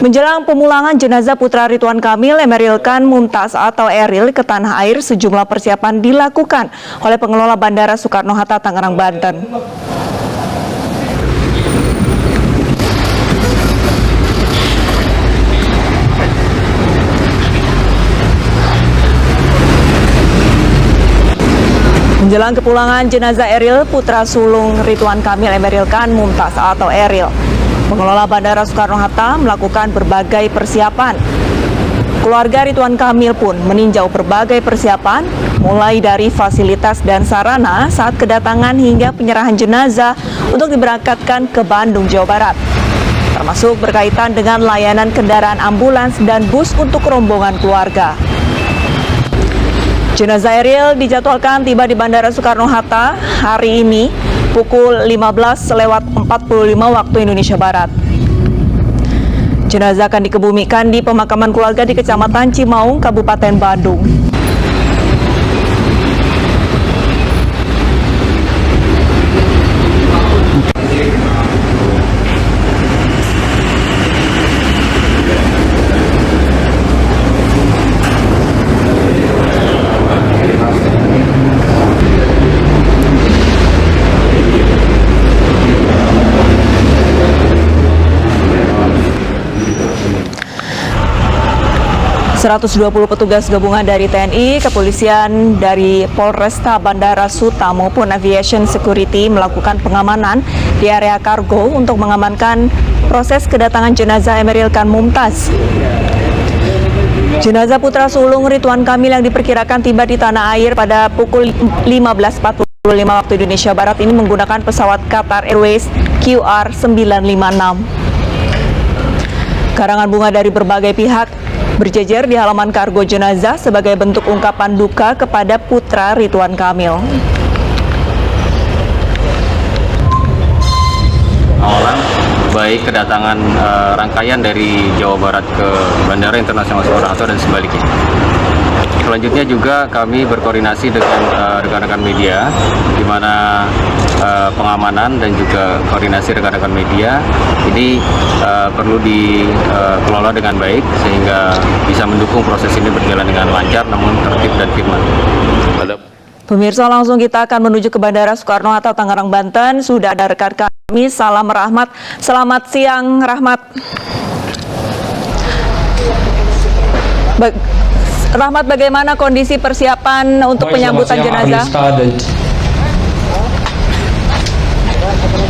Menjelang pemulangan jenazah putra Ridwan Kamil, Emeril Khan Mumtaz atau Eril ke tanah air, sejumlah persiapan dilakukan oleh pengelola Bandara Soekarno-Hatta, Tangerang, Banten. Menjelang kepulangan jenazah Eril, putra sulung Ridwan Kamil, Emeril Khan Mumtaz atau Eril, pengelola Bandara Soekarno-Hatta melakukan berbagai persiapan. Keluarga Ridwan Kamil pun meninjau berbagai persiapan, mulai dari fasilitas dan sarana saat kedatangan hingga penyerahan jenazah untuk diberangkatkan ke Bandung, Jawa Barat, termasuk berkaitan dengan layanan kendaraan ambulans dan bus untuk rombongan keluarga. Jenazah Eril dijadwalkan tiba di Bandara Soekarno-Hatta hari ini pukul 15:45 waktu Indonesia Barat. Jenazah akan dikebumikan di pemakaman keluarga di Kecamatan Cimaung, Kabupaten Bandung. ...120 petugas gabungan dari TNI, kepolisian dari Polresta Bandara Suta maupun Aviation Security melakukan pengamanan di area kargo untuk mengamankan proses kedatangan jenazah Emeril Khan Mumtaz. Jenazah putra sulung Ridwan Kamil yang diperkirakan tiba di tanah air pada pukul 15:45 waktu Indonesia Barat ini menggunakan pesawat Qatar Airways QR956. Karangan bunga dari berbagai pihak berjejer di halaman kargo jenazah sebagai bentuk ungkapan duka kepada putra Ridwan Kamil. Awalan baik kedatangan rangkaian dari Jawa Barat ke Bandara Internasional Soekarno-Hatta dan sebaliknya. Selanjutnya juga kami berkoordinasi dengan rekan-rekan media, di mana pengamanan dan juga koordinasi rekan-rekan media ini perlu dikelola dengan baik sehingga bisa mendukung proses ini berjalan dengan lancar namun tertib dan firman. Pemirsa, langsung kita akan menuju ke Bandara Soekarno-Hatta, Tangerang, Banten. Sudah ada rekan kami, Salam Rahmat. Selamat siang, Rahmat. Rahmat, bagaimana kondisi persiapan untuk penyambutan jenazah?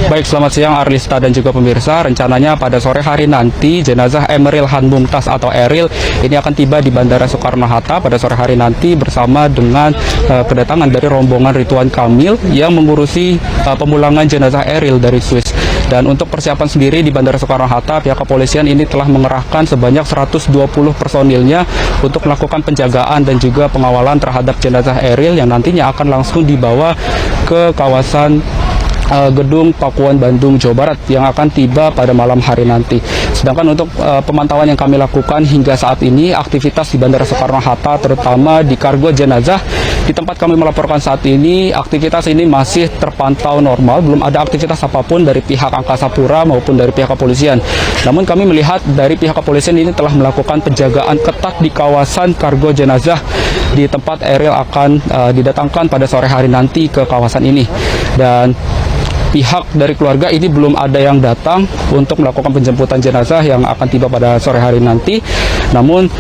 Baik, selamat siang Arlista dan juga pemirsa. Rencananya pada sore hari nanti jenazah Emeril Khan Mumtaz atau Eril ini akan tiba di Bandara Soekarno-Hatta pada sore hari nanti bersama dengan kedatangan dari rombongan Ridwan Kamil yang mengurusi pemulangan jenazah Eril dari Swiss. Dan untuk persiapan sendiri di Bandara Soekarno-Hatta, pihak kepolisian ini telah mengerahkan sebanyak 120 personilnya untuk melakukan penjagaan dan juga pengawalan terhadap jenazah Eril yang nantinya akan langsung dibawa ke kawasan Gedung Pakuan, Bandung, Jawa Barat yang akan tiba pada malam hari nanti. Sedangkan untuk pemantauan yang kami lakukan hingga saat ini, aktivitas di Bandara Soekarno-Hatta terutama di kargo jenazah di tempat kami melaporkan saat ini, aktivitas ini masih terpantau normal, belum ada aktivitas apapun dari pihak Angkasa Pura maupun dari pihak kepolisian. Namun kami melihat dari pihak kepolisian ini telah melakukan penjagaan ketat di kawasan kargo jenazah di tempat Eril akan didatangkan pada sore hari nanti ke kawasan ini. Dan pihak dari keluarga ini belum ada yang datang untuk melakukan penjemputan jenazah yang akan tiba pada sore hari nanti. Namun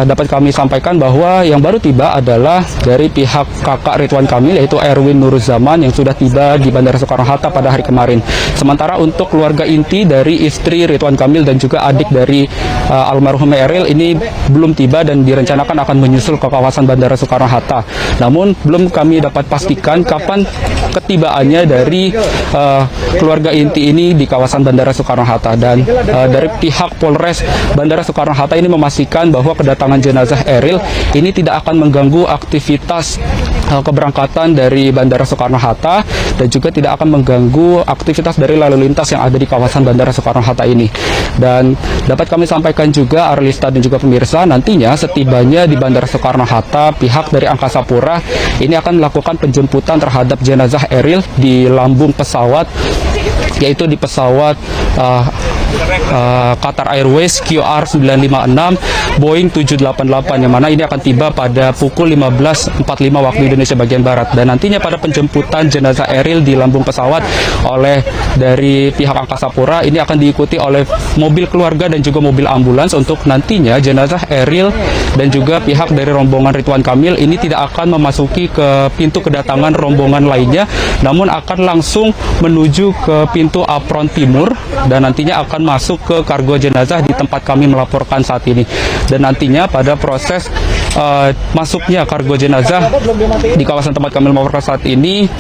dapat kami sampaikan bahwa yang baru tiba adalah dari pihak kakak Ridwan Kamil, yaitu Erwin Nuruzzaman yang sudah tiba di Bandara Soekarno-Hatta pada hari kemarin. Sementara untuk keluarga inti dari istri Ridwan Kamil dan juga adik dari almarhum Eril ini belum tiba dan direncanakan akan menyusul ke kawasan Bandara Soekarno-Hatta. Namun belum kami dapat pastikan kapan ketibaannya dari keluarga inti ini di kawasan Bandara Soekarno-Hatta. Dan dari pihak Polres Bandara Soekarno-Hatta ini memastikan bahwa kedatangan jenazah Eril ini tidak akan mengganggu aktivitas keberangkatan dari Bandara Soekarno-Hatta dan juga tidak akan mengganggu aktivitas dari lalu lintas yang ada di kawasan Bandara Soekarno-Hatta ini. Dan dapat kami sampaikan juga Arlista dan juga pemirsa, nantinya setibanya di Bandara Soekarno-Hatta, pihak dari Angkasa Pura ini akan melakukan penjemputan terhadap jenazah Eril di lambung pesawat, yaitu di pesawat Qatar Airways QR956 Boeing 788, yang mana ini akan tiba pada pukul 15.45 waktu Indonesia bagian Barat. Dan nantinya pada penjemputan jenazah Eril di lambung pesawat oleh dari pihak Angkasa Pura ini akan diikuti oleh mobil keluarga dan juga mobil ambulans, untuk nantinya jenazah Eril dan juga pihak dari rombongan Ridwan Kamil ini tidak akan memasuki ke pintu kedatangan rombongan lainnya, namun akan langsung menuju ke pintu apron timur dan nantinya akan masuk ke kargo jenazah di tempat kami melaporkan saat ini. Dan nantinya pada proses masuknya kargo jenazah di kawasan tempat kami melaporkan saat ini,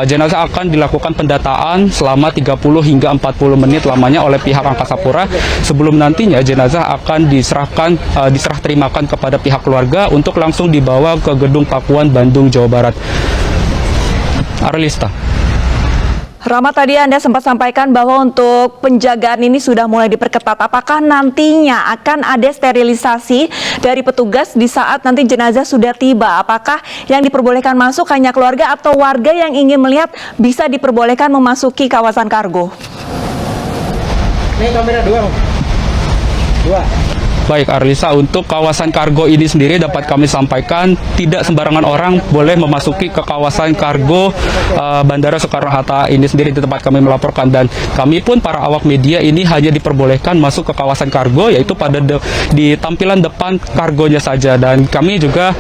jenazah akan dilakukan pendataan selama 30 hingga 40 menit lamanya oleh pihak Angkasa Pura, sebelum nantinya jenazah akan diserah terimakan kepada pihak keluarga untuk langsung dibawa ke Gedung Pakuan, Bandung, Jawa Barat. Arlista. Rahmat, tadi Anda sempat sampaikan bahwa untuk penjagaan ini sudah mulai diperketat. Apakah nantinya akan ada sterilisasi dari petugas di saat nanti jenazah sudah tiba? Apakah yang diperbolehkan masuk hanya keluarga atau warga yang ingin melihat bisa diperbolehkan memasuki kawasan kargo? Ini kamera dua. Baik Arlisa, untuk kawasan kargo ini sendiri dapat kami sampaikan tidak sembarangan orang boleh memasuki ke kawasan kargo Bandara Soekarno-Hatta ini sendiri di tempat kami melaporkan, dan kami pun para awak media ini hanya diperbolehkan masuk ke kawasan kargo yaitu pada di tampilan depan kargonya saja, dan kami juga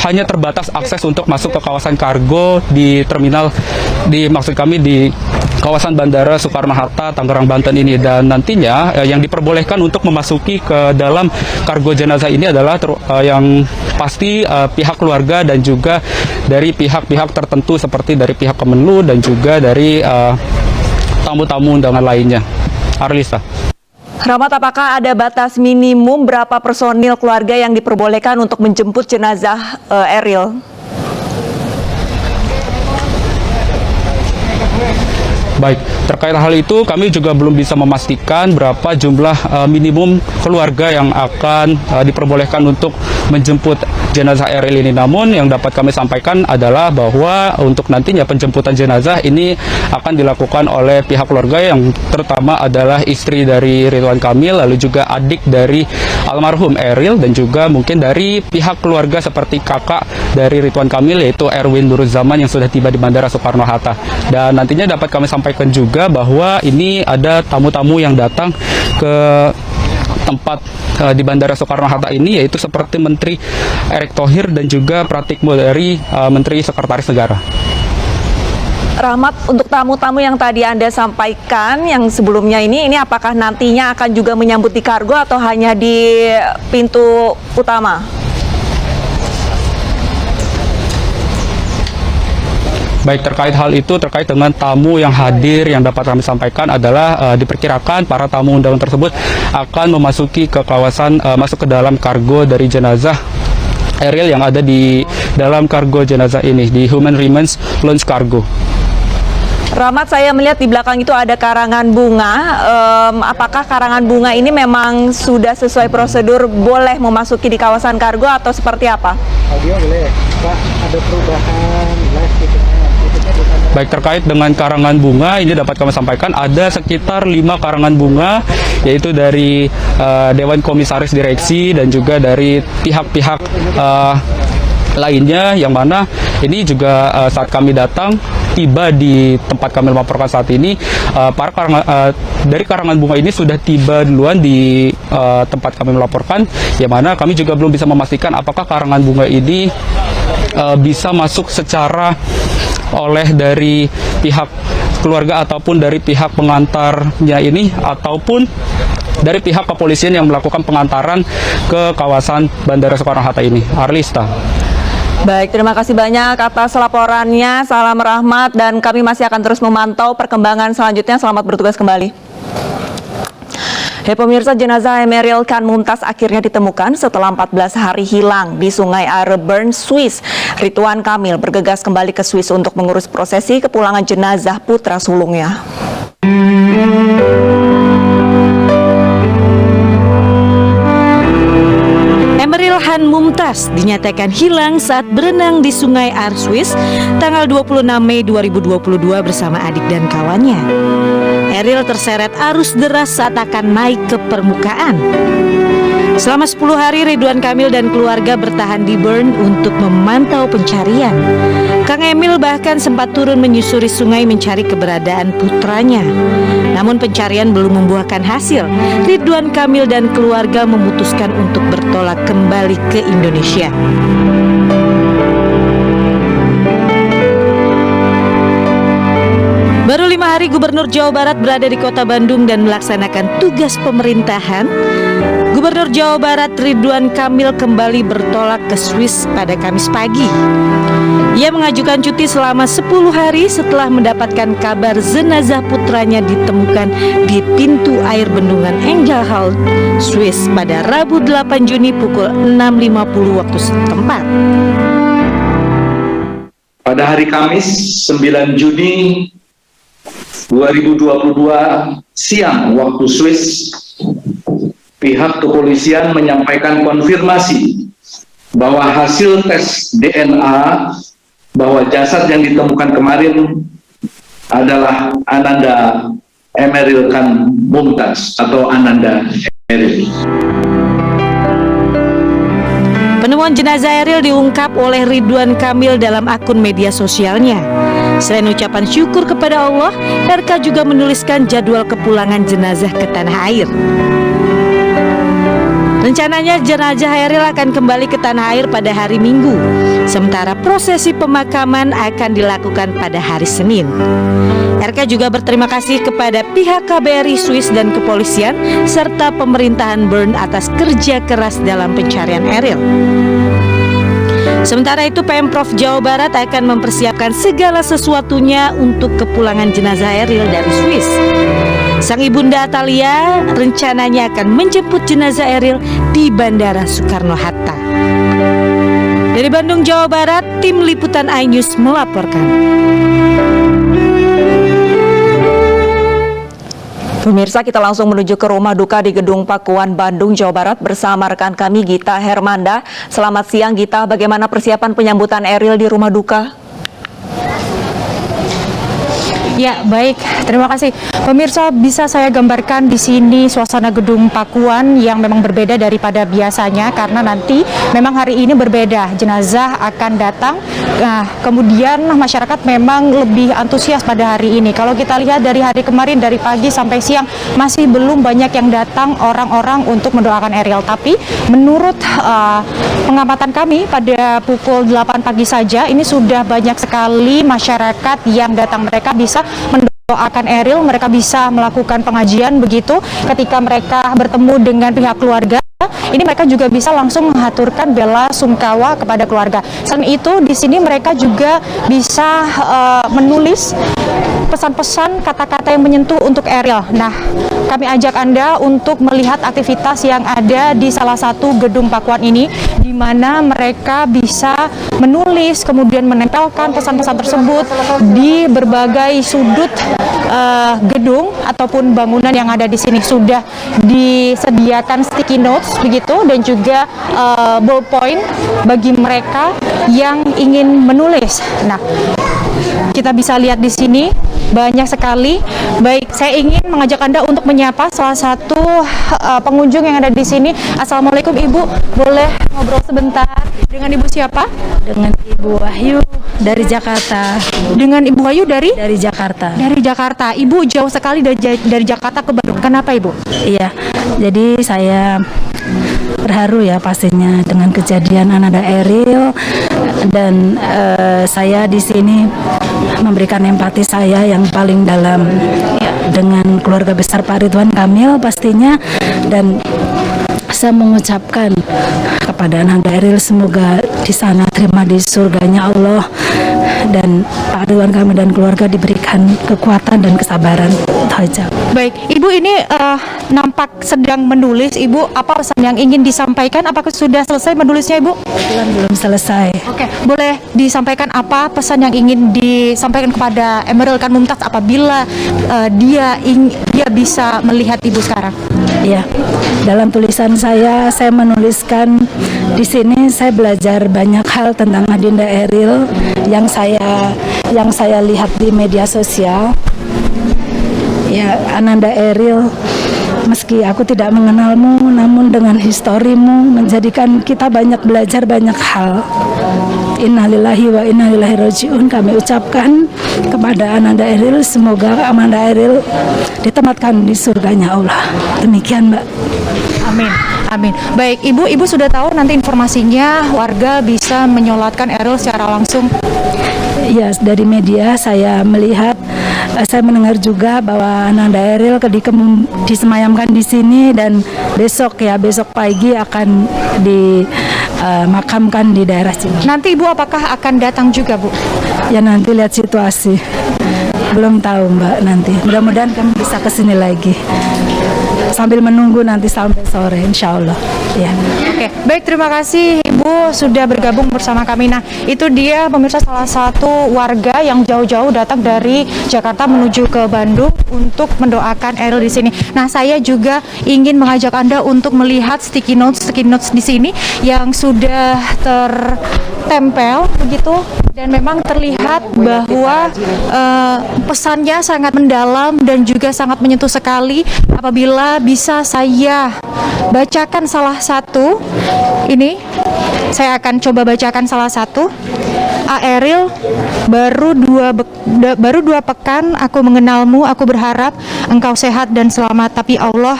hanya terbatas akses untuk masuk ke kawasan kargo di terminal di kawasan Bandara Soekarno-Hatta Tangerang, Banten ini. Dan nantinya yang diperbolehkan untuk memasuki ke dalam kargo jenazah ini adalah yang pasti pihak keluarga dan juga dari pihak-pihak tertentu seperti dari pihak Kemenlu dan juga dari tamu-tamu undangan lainnya. Arlisa. Rahmat, apakah ada batas minimum berapa personil keluarga yang diperbolehkan untuk menjemput jenazah Eril? Baik, terkait hal itu kami juga belum bisa memastikan berapa jumlah minimum keluarga yang akan diperbolehkan untuk menjemput jenazah Eril ini. Namun yang dapat kami sampaikan adalah bahwa untuk nantinya penjemputan jenazah ini akan dilakukan oleh pihak keluarga, yang terutama adalah istri dari Ridwan Kamil, lalu juga adik dari almarhum Eril, dan juga mungkin dari pihak keluarga seperti kakak dari Ridwan Kamil yaitu Erwin Nuruzzaman yang sudah tiba di Bandara Soekarno-Hatta. Dan nantinya dapat kami sampaikan juga bahwa ini ada tamu-tamu yang datang ke tempat di Bandara Soekarno-Hatta ini, yaitu seperti Menteri Erick Thohir dan juga Pratikno dari Menteri Sekretaris Negara. Rahmat, untuk tamu-tamu yang tadi Anda sampaikan yang sebelumnya ini apakah nantinya akan juga menyambut di kargo atau hanya di pintu utama? Baik, terkait hal itu, terkait dengan tamu yang hadir, yang dapat kami sampaikan adalah diperkirakan para tamu undangan tersebut akan memasuki ke kawasan, masuk ke dalam kargo dari jenazah Eril yang ada di dalam kargo jenazah ini, di Human Remains Launch Cargo. Rahmat, saya melihat di belakang itu ada karangan bunga. Apakah karangan bunga ini memang sudah sesuai prosedur boleh memasuki di kawasan kargo atau seperti apa? Audio boleh, Pak, ada perubahan live gitu. Baik, terkait dengan karangan bunga ini dapat kami sampaikan ada sekitar 5 karangan bunga, yaitu dari Dewan Komisaris Direksi dan juga dari pihak-pihak lainnya, yang mana ini juga saat kami datang tiba di tempat kami melaporkan saat ini, dari karangan bunga ini sudah tiba duluan di tempat kami melaporkan, yang mana kami juga belum bisa memastikan apakah karangan bunga ini bisa masuk secara oleh dari pihak keluarga ataupun dari pihak pengantarnya ini, ataupun dari pihak kepolisian yang melakukan pengantaran ke kawasan Bandara Soekarno-Hatta ini. Arlista. Baik, terima kasih banyak atas laporannya. Salam Rahmat, dan kami masih akan terus memantau perkembangan selanjutnya. Selamat bertugas kembali. Pemirsa, jenazah Emeril Khan Mumtaz akhirnya ditemukan setelah 14 hari hilang di Sungai Are, Bern, Swiss. Ridwan Kamil bergegas kembali ke Swiss untuk mengurus prosesi kepulangan jenazah putra sulungnya. Emeril Khan Mumtaz dinyatakan hilang saat berenang di Sungai Arswis tanggal 26 Mei 2022 bersama adik dan kawannya. Eril terseret arus deras saat akan naik ke permukaan. Selama 10 hari Ridwan Kamil dan keluarga bertahan di Bern untuk memantau pencarian. Kang Emil bahkan sempat turun menyusuri sungai mencari keberadaan putranya. Namun pencarian belum membuahkan hasil. Ridwan Kamil dan keluarga memutuskan untuk bertolak kembali ke Indonesia. Baru 5 hari Gubernur Jawa Barat berada di Kota Bandung dan melaksanakan tugas pemerintahan. Gubernur Jawa Barat Ridwan Kamil kembali bertolak ke Swiss pada Kamis pagi. Ia mengajukan cuti selama 10 hari setelah mendapatkan kabar jenazah putranya ditemukan di pintu air bendungan Engelhall, Swiss pada Rabu 8 Juni pukul 6.50 waktu setempat. Pada hari Kamis 9 Juni 2022 siang waktu Swiss, pihak kepolisian menyampaikan konfirmasi bahwa hasil tes DNA bahwa jasad yang ditemukan kemarin adalah Ananda Emeril Khan Mumtaz atau Ananda Eril. Penemuan jenazah Eril diungkap oleh Ridwan Kamil dalam akun media sosialnya. Selain ucapan syukur kepada Allah, RK juga menuliskan jadwal kepulangan jenazah ke tanah air. Rencananya jenazah Eril akan kembali ke tanah air pada hari Minggu, sementara prosesi pemakaman akan dilakukan pada hari Senin. RK juga berterima kasih kepada pihak KBRI Swiss dan kepolisian serta pemerintahan Bern atas kerja keras dalam pencarian Eril. Sementara itu Pemprov Jawa Barat akan mempersiapkan segala sesuatunya untuk kepulangan jenazah Eril dari Swiss. Sang ibunda Atalia rencananya akan menjemput jenazah Eril di Bandara Soekarno-Hatta. Dari Bandung, Jawa Barat, tim liputan iNews melaporkan. Pemirsa, kita langsung menuju ke rumah duka di Gedung Pakuan, Bandung, Jawa Barat bersama rekan kami Gita Hermanda. Selamat siang Gita, bagaimana persiapan penyambutan Eril di rumah duka? Ya, baik. Terima kasih. Pemirsa, bisa saya gambarkan di sini suasana Gedung Pakuan yang memang berbeda daripada biasanya karena nanti memang hari ini berbeda. Jenazah akan datang. Nah, kemudian masyarakat memang lebih antusias pada hari ini. Kalau kita lihat dari hari kemarin dari pagi sampai siang masih belum banyak yang datang orang-orang untuk mendoakan Eril. Tapi menurut pengamatan kami pada pukul 8 pagi saja ini sudah banyak sekali masyarakat yang datang. Mereka bisa mendoakan Eril, mereka bisa melakukan pengajian begitu. Ketika mereka bertemu dengan pihak keluarga, ini mereka juga bisa langsung mengaturkan bela sungkawa kepada keluarga. Selain itu, di sini mereka juga bisa menulis pesan-pesan kata-kata yang menyentuh untuk Eril. Nah, kami ajak Anda untuk melihat aktivitas yang ada di salah satu gedung Pakuan ini, di mana mereka bisa menulis, kemudian menempelkan pesan-pesan tersebut di berbagai sudut gedung ataupun bangunan yang ada di sini. Sudah disediakan sticky notes begitu dan juga ballpoint bagi mereka yang ingin menulis. Nah, kita bisa lihat di sini banyak sekali. Baik, saya ingin mengajak Anda untuk menyapa salah satu pengunjung yang ada di sini. Assalamualaikum Ibu, boleh ngobrol sebentar dengan Ibu siapa? Dengan Ibu Wahyu dari Jakarta. Dengan Ibu Wahyu dari Jakarta. Dari Jakarta. Ibu jauh sekali dari Jakarta ke Bandung. Kenapa Ibu? Iya, jadi saya terharu ya pastinya dengan kejadian Ananda Eril dan saya di sini memberikan empati saya yang paling dalam ya, dengan keluarga besar Pak Ridwan Kamil pastinya, dan saya mengucapkan kepada Ananda Eril semoga di sana terima di surganya Allah, dan Pak Ridwan Kamil dan keluarga diberikan kekuatan dan kesabaran. Baik, Ibu ini nampak sedang menulis. Ibu, apa pesan yang ingin disampaikan? Apakah sudah selesai menulisnya Ibu? Belum selesai. Oke, boleh disampaikan apa pesan yang ingin disampaikan kepada Emeril Khan Mumtaz apabila dia bisa melihat Ibu sekarang? Ya, dalam tulisan saya menuliskan di sini saya belajar banyak hal tentang Adinda Eril yang saya lihat di media sosial. Ya, Ananda Eril, meski aku tidak mengenalmu, namun dengan historimu menjadikan kita banyak belajar banyak hal. Innalillahi wa inna ilaihi rajiun kami ucapkan kepada Ananda Eril, semoga Ananda Eril ditempatkan di surganya Allah. Demikian, Mbak. Amin. Amin. Baik, Ibu sudah tahu nanti informasinya warga bisa menyolatkan Eril secara langsung. Ya, dari media saya melihat, saya mendengar juga bahwa Ananda Eril disemayamkan di sini dan besok pagi akan dimakamkan di daerah sini. Nanti Ibu apakah akan datang juga, Bu? Ya, nanti lihat situasi. Belum tahu, Mbak, nanti. Mudah-mudahan kami bisa ke sini lagi. Sambil menunggu nanti sampai sore, insya Allah. Ya. Oke, baik, terima kasih Ibu sudah bergabung bersama kami. Nah, itu dia pemirsa salah satu warga yang jauh-jauh datang dari Jakarta menuju ke Bandung untuk mendoakan Eril di sini. Nah, saya juga ingin mengajak Anda untuk melihat sticky notes di sini yang sudah tertempel begitu, dan memang terlihat bahwa pesannya sangat mendalam dan juga sangat menyentuh sekali. Apabila bisa saya bacakan salah satu, ini saya akan coba bacakan salah satu. Eril, baru dua pekan aku mengenalmu, aku berharap engkau sehat dan selamat, tapi Allah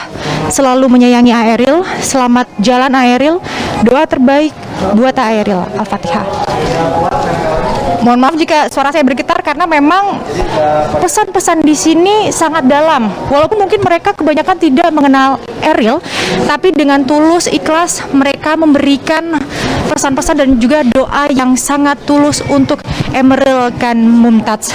selalu menyayangi Eril. Selamat jalan Eril, doa terbaik buat Eril. Al-Fatihah. Mohon maaf jika suara saya bergetar karena memang pesan-pesan di sini sangat dalam. Walaupun mungkin mereka kebanyakan tidak mengenal Eril, tapi dengan tulus, ikhlas mereka memberikan pesan-pesan dan juga doa yang sangat tulus untuk Emeril Khan Mumtaz.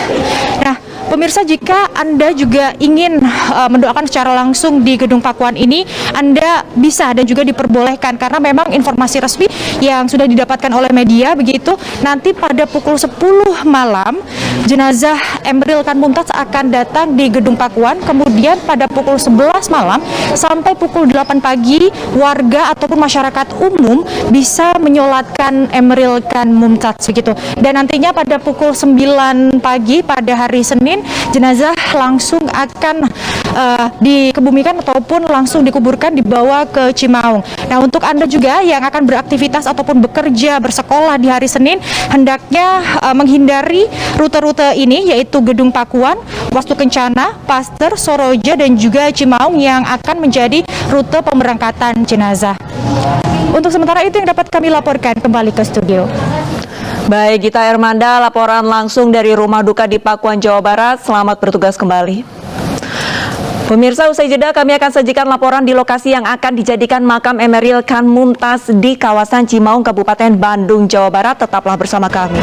Nah, pemirsa, jika Anda juga ingin mendoakan secara langsung di Gedung Pakuan ini, Anda bisa dan juga diperbolehkan karena memang informasi resmi yang sudah didapatkan oleh media begitu, nanti pada pukul 10 malam jenazah Emeril Khan Mumtaz akan datang di Gedung Pakuan, kemudian pada pukul 11 malam sampai pukul 8 pagi warga ataupun masyarakat umum bisa menyolatkan Emeril Khan Mumtaz begitu. Dan nantinya pada pukul 9 pagi pada hari Senin jenazah langsung akan dikebumikan ataupun langsung dikuburkan, dibawa ke Cimaung. Nah, untuk Anda juga yang akan beraktivitas ataupun bekerja, bersekolah di hari Senin, hendaknya menghindari rute-rute ini, yaitu Gedung Pakuan, Wastu Kencana, Paster, Soroja, dan juga Cimaung yang akan menjadi rute pemberangkatan jenazah. Untuk sementara itu yang dapat kami laporkan, kembali ke studio. Baik, Gita Hermanda, laporan langsung dari Rumah Duka di Pakuan, Jawa Barat. Selamat bertugas kembali. Pemirsa, usai jeda kami akan sajikan laporan di lokasi yang akan dijadikan makam Emeril Khan Mumtaz di kawasan Cimaung, Kabupaten Bandung, Jawa Barat. Tetaplah bersama kami.